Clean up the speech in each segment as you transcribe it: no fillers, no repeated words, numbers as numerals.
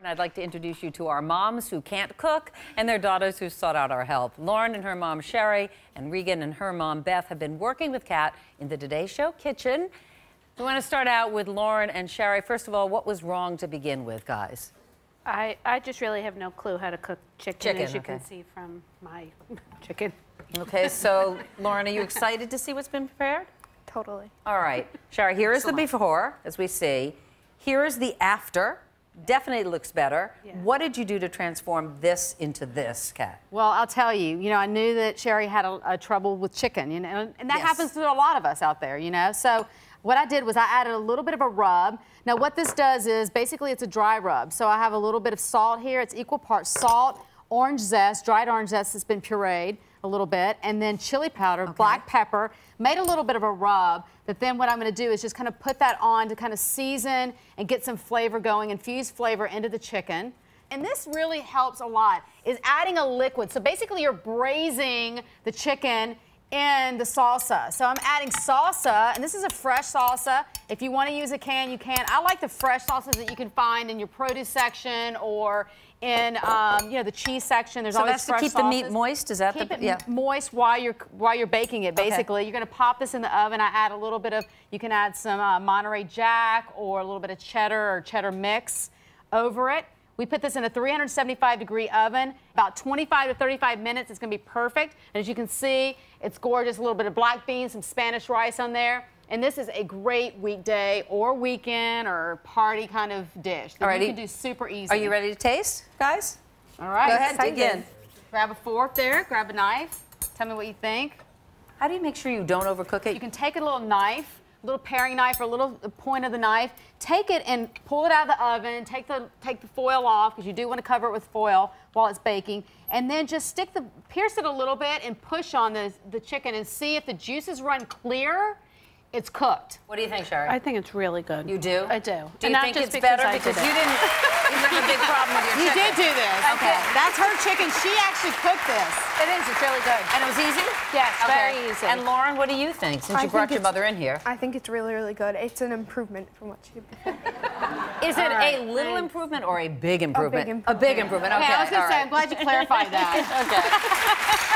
I'd like to introduce you to our moms who can't cook and their daughters who sought out our help. Lauren and her mom, Sherry, and Regan and her mom, Beth, have been working with Kat in the Today Show kitchen. We want to start out with Lauren and Sherry. First of all, what was wrong to begin with, guys? I just really have no clue how to cook chicken as you can see from my chicken. Okay, so Lauren, are you excited to see what's been prepared? Totally. All right. Sherry, here is the before, as we see. Here is the after. Definitely looks better. Yeah. What did you do to transform this into this, Kat? Well, I'll tell you, I knew that Sherry had a trouble with chicken, and that happens to a lot of us out there, So what I did was I added a little bit of a rub. Now, what this does is basically it's a dry rub. So I have a little bit of salt here. It's equal parts salt, orange zest, dried orange zest that's been pureed a little bit, and then chili powder, black pepper, made a little bit of a rub. But then what I'm going to do is just kind of put that on to kind of season and get some flavor going, infuse flavor into the chicken. And this really helps a lot, is adding a liquid. So basically you're braising the chicken in the salsa. So I'm adding salsa, and this is a fresh salsa. If you want to use a can, you can. I like the fresh salsas that you can find in your produce section or in the cheese section. There's always fresh salsas. So that's to keep the meat moist? Is that keep it moist while you're baking it, basically. You're going to pop this in the oven. I add a little bit of, you can add some Monterey Jack or a little bit of cheddar or cheddar mix over it. We put this in a 375-degree oven, about 25 to 35 minutes. It's going to be perfect. And as you can see, it's gorgeous. A little bit of black beans, some Spanish rice on there. And this is a great weekday or weekend or party kind of dish that you can do super easy. Are you ready to taste, guys? All right. Go ahead, dig in. Grab a fork there. Grab a knife. Tell me what you think. How do you make sure you don't overcook it? You can take a little knife, a little paring knife or a little point of the knife, take it and pull it out of the oven, take the foil off because you do want to cover it with foil while it's baking, and then just pierce it a little bit and push on the chicken and see if the juices run clear. It's cooked. What do you think, Sherry? I think it's really good. You do? I do. Do you think it's better because you didn't have a big problem with your chicken? You did do this. Okay. That's her chicken. She actually cooked this. It is. It's really good. And it was easy? Yes, very easy. And Lauren, what do you think, since you brought your mother in here? I think it's really, really good. It's an improvement from what she did before. Is it a little improvement or a big improvement? A big improvement. Okay. I was going to say, I'm glad you clarified that. Okay.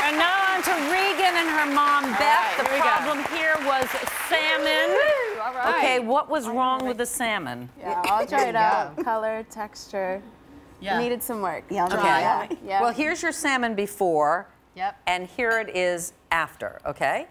And now on to Regan and her mom, Beth. The problem here was salmon. All right. Okay, what was wrong with the salmon? Yeah, I'll try it out. Color, texture. Yeah. Needed some work. Yeah, okay. Yeah. Well, here's your salmon before. Yep. And here it is after, okay?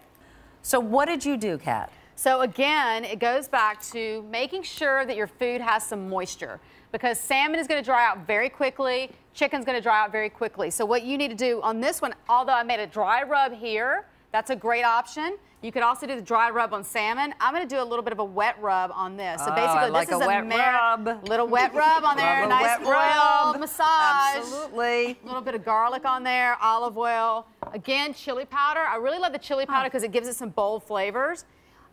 So what did you do, Kat? So again, it goes back to making sure that your food has some moisture because salmon is going to dry out very quickly, chicken's going to dry out very quickly. So what you need to do on this one, although I made a dry rub here, that's a great option. You could also do the dry rub on salmon. I'm going to do a little bit of a wet rub on this. So basically, this is a wet rub. Little wet rub on there, nice oil massage. Absolutely. A little bit of garlic on there, olive oil. Again, chili powder. I really love the chili powder because it gives it some bold flavors.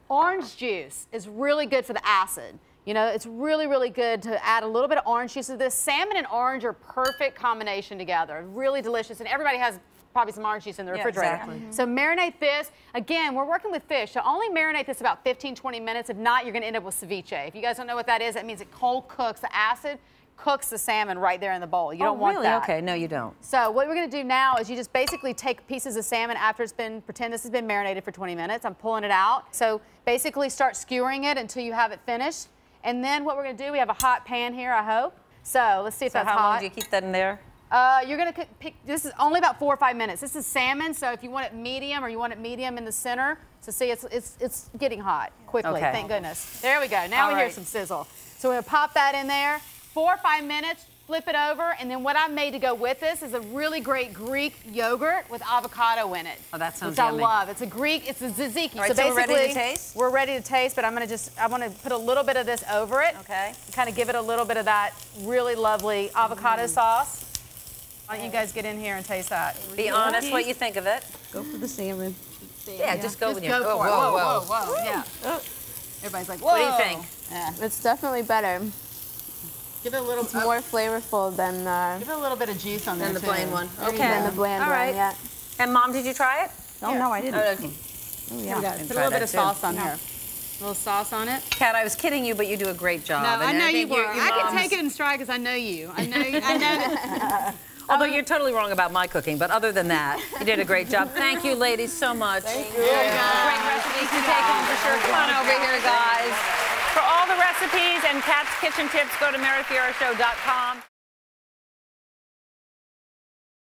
Orange juice is really good for the acid. It's really, really good to add a little bit of orange juice to this. Salmon and orange are perfect combination together. Really delicious, and everybody has probably some orange juice in the refrigerator. Exactly. So marinate this. Again, we're working with fish, so only marinate this about 15, 20 minutes. If not, you're going to end up with ceviche. If you guys don't know what that is, that means it cold cooks. The acid cooks the salmon right there in the bowl. You don't want that. Okay, no, you don't. So what we're going to do now is you just basically take pieces of salmon after pretend this has been marinated for 20 minutes. I'm pulling it out. So basically start skewering it until you have it finished. And then what we're going to do, we have a hot pan here, I hope. So let's see if that's hot. So how long do you keep that in there? You're going to pick, this is only about 4 or 5 minutes. This is salmon, so if you want it medium or you want it medium in the center, so see, it's getting hot quickly, thank goodness. There we go. Now we hear some sizzle. So we're going to pop that in there, 4 or 5 minutes, flip it over, and then what I made to go with this is a really great Greek yogurt with avocado in it. Oh, that sounds which yummy. I love. It's a tzatziki. All right, so we're ready to taste? We're ready to taste, but I want to put a little bit of this over it. Okay. Kind of give it a little bit of that really lovely avocado sauce. Why don't you guys get in here and taste that? Be honest what you think of it. Go for the salmon. Yeah, just go with your... Go for it. Whoa, whoa, whoa. Yeah. Everybody's like, whoa. What do you think? Yeah. It's definitely better. Give it a little... It's more flavorful than... give it a little bit of juice on there, than the plain one. Okay. Than the bland one, yeah. And Mom, did you try it? Oh, no, I didn't. Oh, okay. Oh, yeah. Put a little bit of sauce on here. A little sauce on it. Kat, I was kidding you, but you do a great job. No, I know you think were. your I can mom's- take it in stride because I know you. I know that. Although you're totally wrong about my cooking, but other than that, you did a great job. Thank you, ladies, so much. Thank you. Great recipes to take home for sure. Come on over here, guys. For all the recipes and Kat's kitchen tips, go to MeredithVieiraShow.com.